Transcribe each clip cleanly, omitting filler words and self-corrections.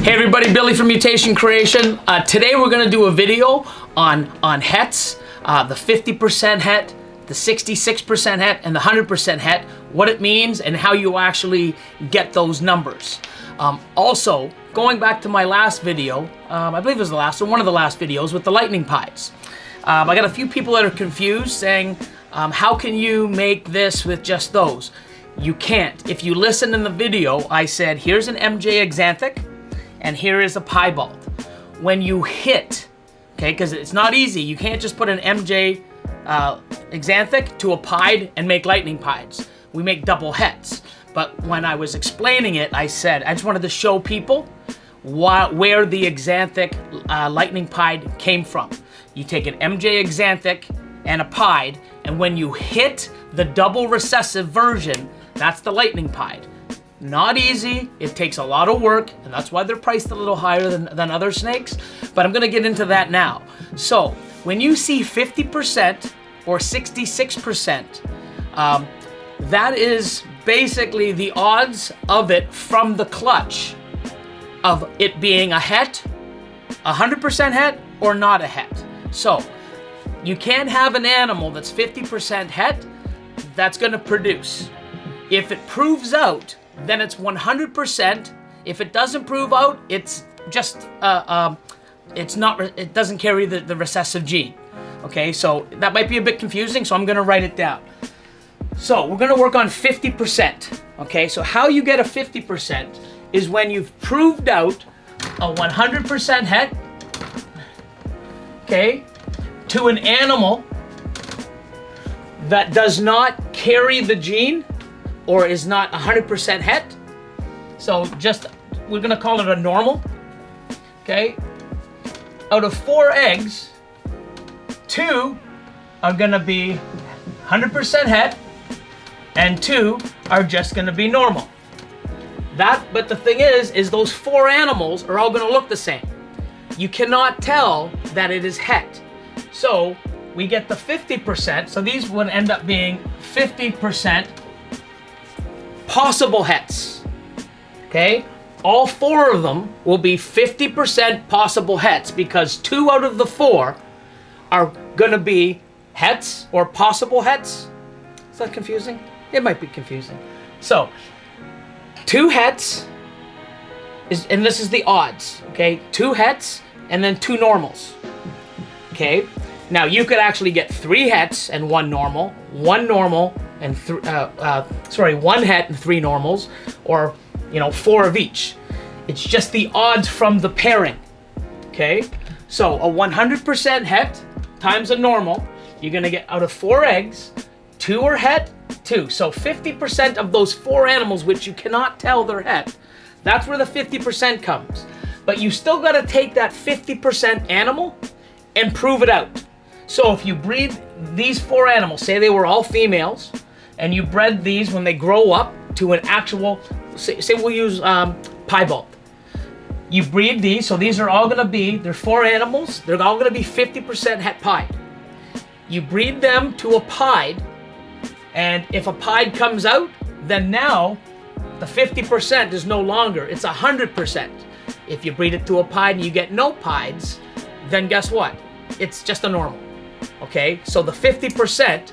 Hey everybody, Billy from Mutation Creation. Today we're going to do a video on Hets, the 50% Het, the 66% Het, and the 100% Het, what it means and how you actually get those numbers. Also, going back to my last video, I believe it was the last one of the last videos with the lightning pies. I got a few people that are confused saying, how can you make this with just those? You can't. If you listen in the video, I said, here's an MJ Exanthic, and here is a piebald. When you hit, okay, because it's not easy, you can't just put an MJ Exanthic to a pied and make lightning pies. We make double hets. But when I was explaining it, I said, I just wanted to show people where the Exanthic lightning pied came from. You take an MJ Exanthic and a pied, and when you hit the double recessive version, that's the lightning pied. Not easy, it takes a lot of work, and that's why they're priced a little higher than other snakes, but I'm gonna get into that now. So, when you see 50% or 66%, that is basically the odds of it from the clutch of it being a het, 100% het, or not a het. So, you can't have an animal that's 50% het that's gonna produce. If it proves out, then it's 100%. If it doesn't prove out, it's just, it doesn't carry the recessive gene. Okay, so that might be a bit confusing, so I'm gonna write it down. So we're gonna work on 50%. Okay, so how you get a 50% is when you've proved out a 100% het, okay, to an animal that does not carry the gene or is not 100% het. So just, we're gonna call it a normal, okay? Out of 4 eggs, 2 are gonna be 100% het and 2 are just gonna be normal. But the thing is those 4 animals are all gonna look the same. You cannot tell that it is het. So we get the 50%, so these would end up being 50% possible hets, okay? All 4 of them will be 50% possible hets because 2 out of the 4 are gonna be hets or possible hets. Is that confusing? It might be confusing. So, 2 hets, and this is the odds, okay? 2 hets and then 2 normals, okay? Now you could actually get 3 hets and 1 normal, 1 normal and 1 het and 3 normals, or 4 of each. It's just the odds from the pairing. Okay, so a 100% het times a normal, you're gonna get out of 4 eggs, 2 are het, 2. So 50% of those 4 animals which you cannot tell they're het, that's where the 50% comes. But you still gotta take that 50% animal and prove it out. So if you breed these 4 animals, say they were all females, and you bred these when they grow up to an actual, say we'll use piebald. You breed these, so these are all gonna be, they're 4 animals, they're all gonna be 50% het pied. You breed them to a pied, and if a pied comes out, then now the 50% is no longer, it's 100%. If you breed it to a pied and you get no pieds, then guess what? It's just a normal. Okay, so the 50%,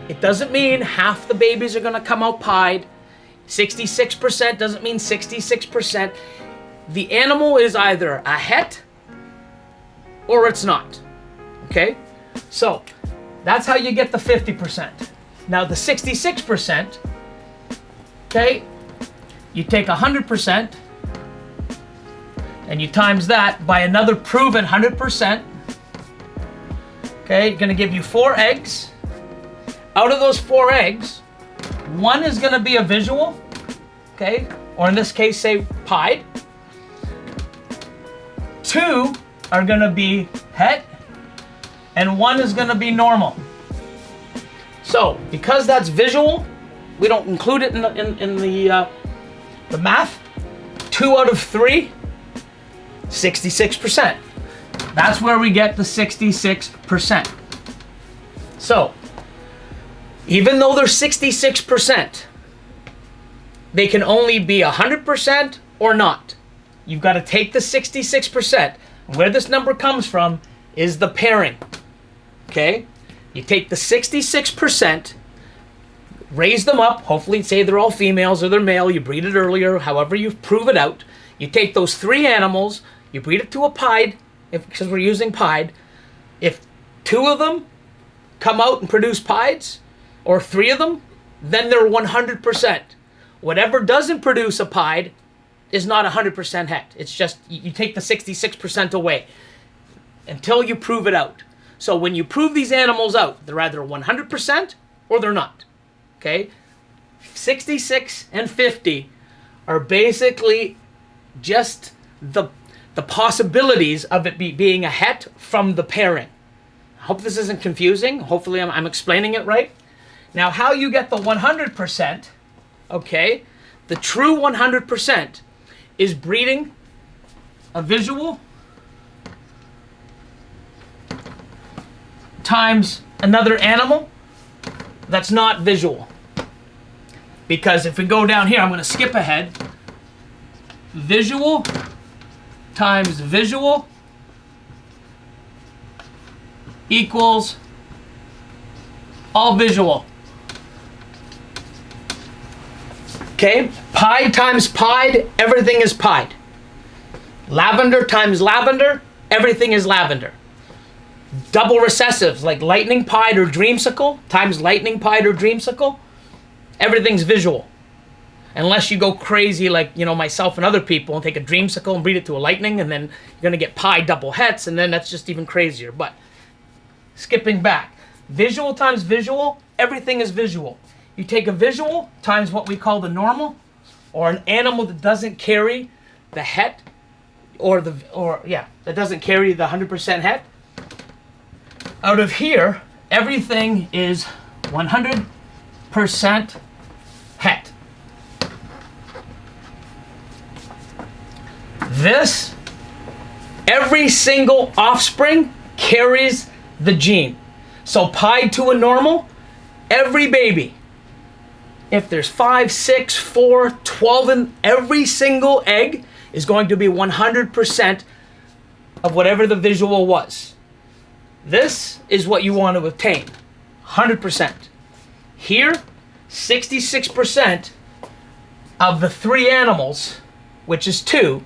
it doesn't mean half the babies are gonna come out pied. 66% doesn't mean 66%. The animal is either a het or it's not. Okay, so that's how you get the 50%. Now the 66%, okay, you take 100% and you times that by another proven 100%. Okay, gonna give you 4 eggs. Out of those 4 eggs, 1 is gonna be a visual, okay, or in this case, say pied. 2 are gonna be het, and 1 is gonna be normal. So, because that's visual, we don't include it in the math. 2 out of 3, 66%. That's where we get the 66%. So, even though they're 66%, they can only be 100% or not. you've got to take the 66%. Where this number comes from is the pairing. Okay? You take the 66%, raise them up, hopefully say they're all females or they're male, you breed it earlier, however you prove it out. You take those 3 animals, you breed it to a pied, because we're using pied. If 2 of them come out and produce pieds, or 3 of them, then they're 100%. Whatever doesn't produce a pied is not 100% het. It's just, you take the 66% away until you prove it out. So when you prove these animals out, they're either 100% or they're not. Okay? 66 and 50 are basically just the possibilities of it being a het from the pairing. I hope this isn't confusing. Hopefully I'm explaining it right. Now, how you get the 100%, okay, the true 100% is breeding a visual times another animal that's not visual. Because if we go down here, I'm going to skip ahead. Visual times visual equals all visual. Okay? Pied times pied, everything is pied. Lavender times lavender, everything is lavender. Double recessives like lightning pied or dreamsicle times lightning pied or dreamsicle, everything's visual. Unless you go crazy like, you know, myself and other people and take a dreamsicle and breed it to a lightning, and then you're going to get pied double hets, and then that's just even crazier. But skipping back, visual times visual, everything is visual. You take a visual times what we call the normal, or an animal that doesn't carry the het, that doesn't carry the 100% het. Out of here, everything is 100% het. This, every single offspring carries the gene. So pied to a normal, every baby, if there's 5, 6, 4, 12 in every single egg, is going to be 100% of whatever the visual was. This is what you want to obtain, 100%. Here, 66% of the 3 animals, which is 2,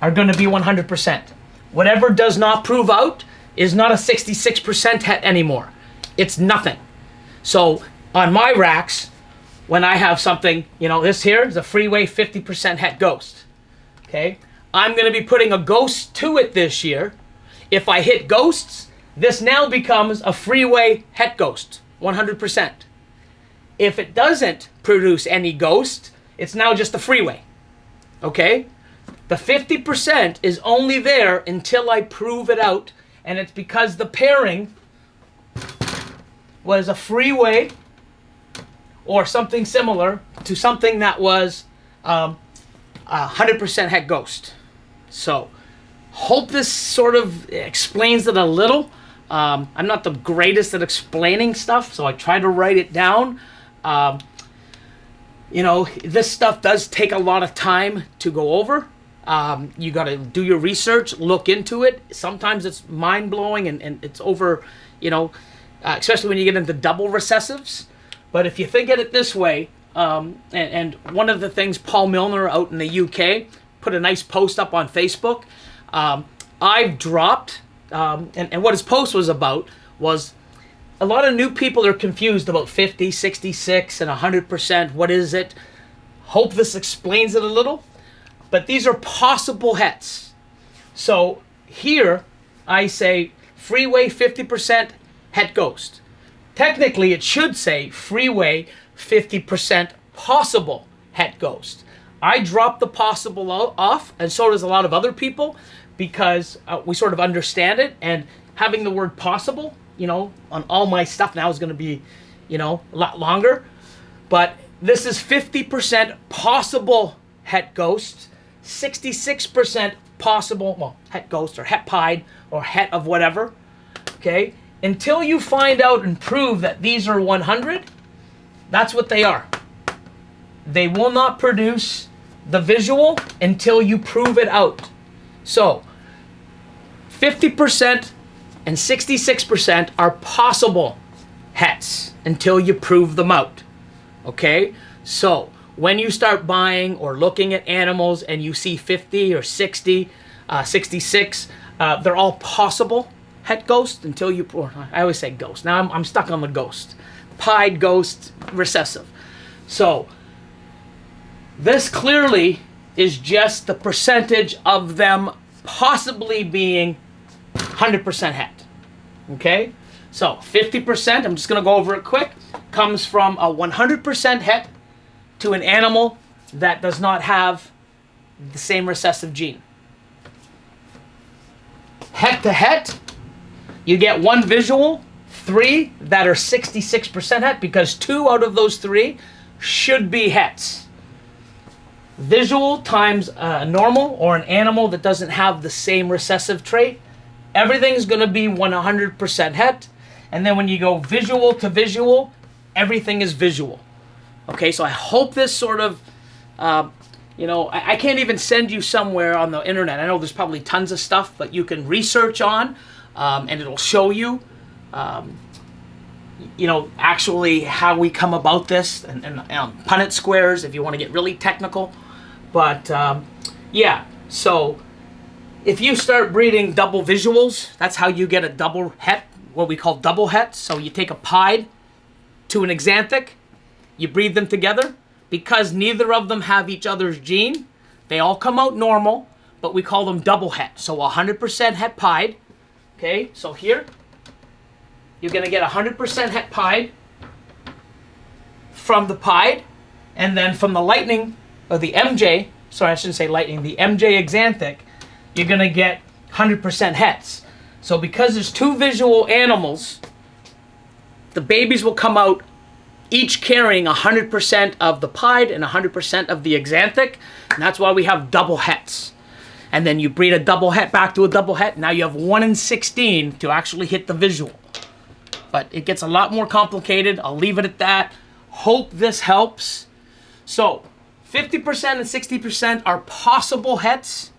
are going to be 100%. Whatever does not prove out is not a 66% het anymore. It's nothing. So on my racks, when I have something, you know, this here is a freeway 50% het ghost. Okay? I'm going to be putting a ghost to it this year. If I hit ghosts, this now becomes a freeway het ghost, 100%. If it doesn't produce any ghost, it's now just a freeway. Okay? The 50% is only there until I prove it out, and it's because the pairing was a freeway or something similar to something that was 100% het ghost. So, hope this sort of explains it a little. I'm not the greatest at explaining stuff, so I try to write it down. You know, this stuff does take a lot of time to go over. You got to do your research, look into it. Sometimes it's mind-blowing and it's over, you know, especially when you get into double recessives. But if you think of it this way, and one of the things Paul Milner out in the UK put a nice post up on Facebook. I've dropped, and what his post was about was a lot of new people are confused about 50, 66, and 100%. What is it? Hope this explains it a little. But these are possible hets. So here I say freeway 50% het ghost. Technically it should say freeway 50% possible het ghost. I dropped the possible off, and so does a lot of other people, because we sort of understand it, and having the word possible, you know, on all my stuff now is going to be, you know, a lot longer. But this is 50% possible het ghost, 66% possible, well, het ghost or het pied or het of whatever, okay? Until you find out and prove that these are 100, that's what they are. They will not produce the visual until you prove it out. So 50% and 66% are possible hets until you prove them out. Okay? So when you start buying or looking at animals and you see 50 or 60, 66, they're all possible het ghost until you, I always say ghost. Now I'm stuck on the ghost. Pied, ghost, recessive. So this clearly is just the percentage of them possibly being 100% het. Okay? So 50%, I'm just going to go over it quick, comes from a 100% het to an animal that does not have the same recessive gene. Het to het, you get 1 visual, 3 that are 66% het, because 2 out of those 3 should be hets. Visual times a normal or an animal that doesn't have the same recessive trait, everything's going to be 100% het. And then when you go visual to visual, everything is visual. Okay, so I hope this sort of, I can't even send you somewhere on the internet. I know there's probably tons of stuff that you can research on, and it'll show you, actually how we come about this, and Punnett squares if you want to get really technical. But yeah, so if you start breeding double visuals, that's how you get a double het, what we call double het. So you take a pied to an exanthic, you breed them together. Because neither of them have each other's gene, they all come out normal, but we call them double het. So 100% het pied. Okay, so here, you're going to get 100% het pied from the pied, and then from the lightning, or the MJ, sorry, I shouldn't say lightning, the MJ exanthic, you're going to get 100% hets. So because there's 2 visual animals, the babies will come out each carrying 100% of the pied and 100% of the exanthic, and that's why we have double hets. And then you breed a double het back to a double het, now you have 1 in 16 to actually hit the visual. But it gets a lot more complicated. I'll leave it at that. Hope this helps. So 50% and 60% are possible hets.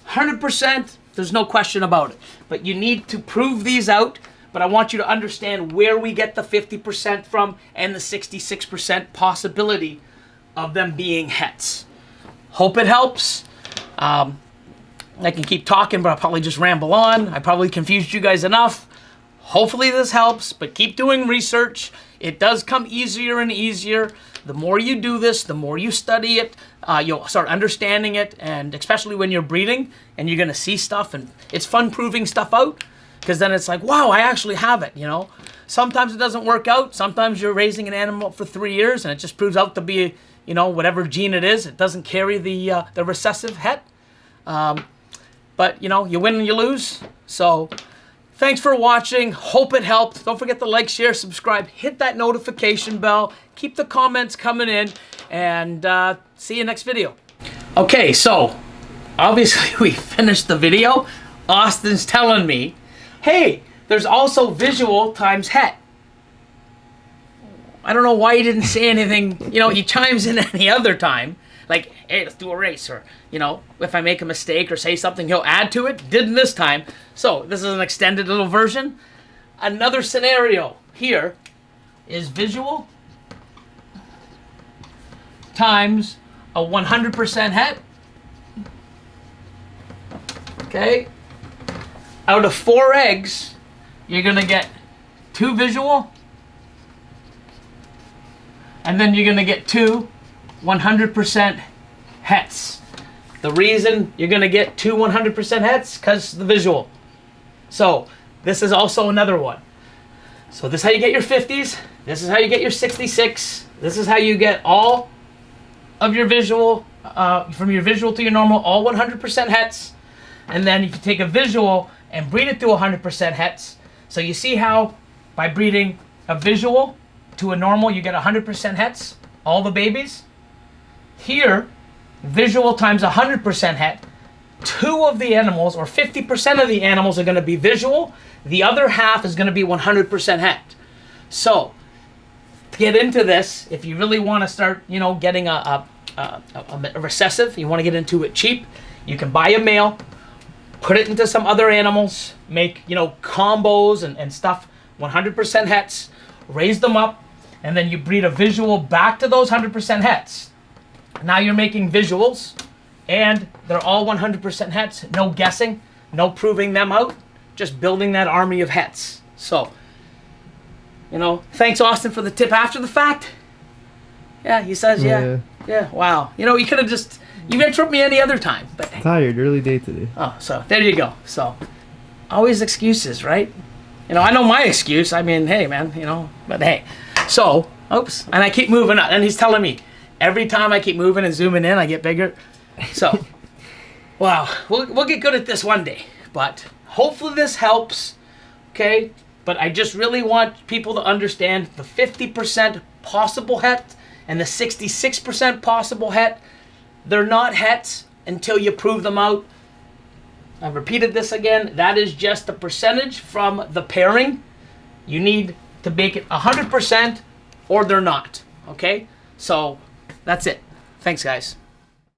100%, there's no question about it. But you need to prove these out. But I want you to understand where we get the 50% from and the 66% possibility of them being hets. Hope it helps. I can keep talking, but I'll probably just ramble on. I probably confused you guys enough. Hopefully this helps, but keep doing research. It does come easier and easier. The more you do this, the more you study it, you'll start understanding it, and especially when you're breeding and you're going to see stuff, and it's fun proving stuff out. Because then it's like, wow, I actually have it, Sometimes it doesn't work out. Sometimes you're raising an animal for 3 years and it just proves out to be, whatever gene it is. It doesn't carry the recessive het. But, you win and you lose. So thanks for watching. Hope it helped. Don't forget to like, share, subscribe. Hit that notification bell. Keep the comments coming in. And see you next video. Okay, so obviously we finished the video. Austin's telling me, hey, there's also visual times het. I don't know why he didn't say anything. He chimes in any other time. Like, hey, let's do a race. Or, if I make a mistake or say something, he'll add to it. Didn't this time. So, this is an extended little version. Another scenario here is visual times a 100% het. Okay? Out of 4 eggs, you're going to get 2 visual, and then you're going to get 2 100% hets. The reason you're going to get 2 100% hets, because the visual. So this is also another one. So this is how you get your 50s. This is how you get your 66. This is how you get all of your visual, from your visual to your normal, all 100% hets. And then if you take a visual and breed it to 100% hets. So you see how by breeding a visual to a normal, you get 100% hets, all the babies. Here, visual times 100% het, 2 of the animals, or 50% of the animals, are going to be visual. The other half is going to be 100% het. So, to get into this, if you really want to start, getting a a recessive, you want to get into it cheap, you can buy a male, put it into some other animals, make, you know, combos and stuff, 100% hets, raise them up, and then you breed a visual back to those 100% hets. Now you're making visuals, and they're all 100% hets, no guessing, no proving them out, just building that army of hets. So, you know, thanks Austin for the tip after the fact. Yeah, he says, yeah, wow. You know, you could have just, you interrupt me any other time. But tired, early day today. Oh, so there you go. So, always excuses, right? You know, I know my excuse. I mean, hey, man, you know, but hey. So, oops, and I keep moving up, and he's telling me every time I keep moving and zooming in, I get bigger. So, wow, we'll get good at this one day. But hopefully this helps, okay? But I just really want people to understand the 50% possible het and the 66% possible het. They're not hets until you prove them out. I've repeated this again. That is just a percentage from the pairing. You need to make it 100% or they're not, okay? So that's it. Thanks, guys.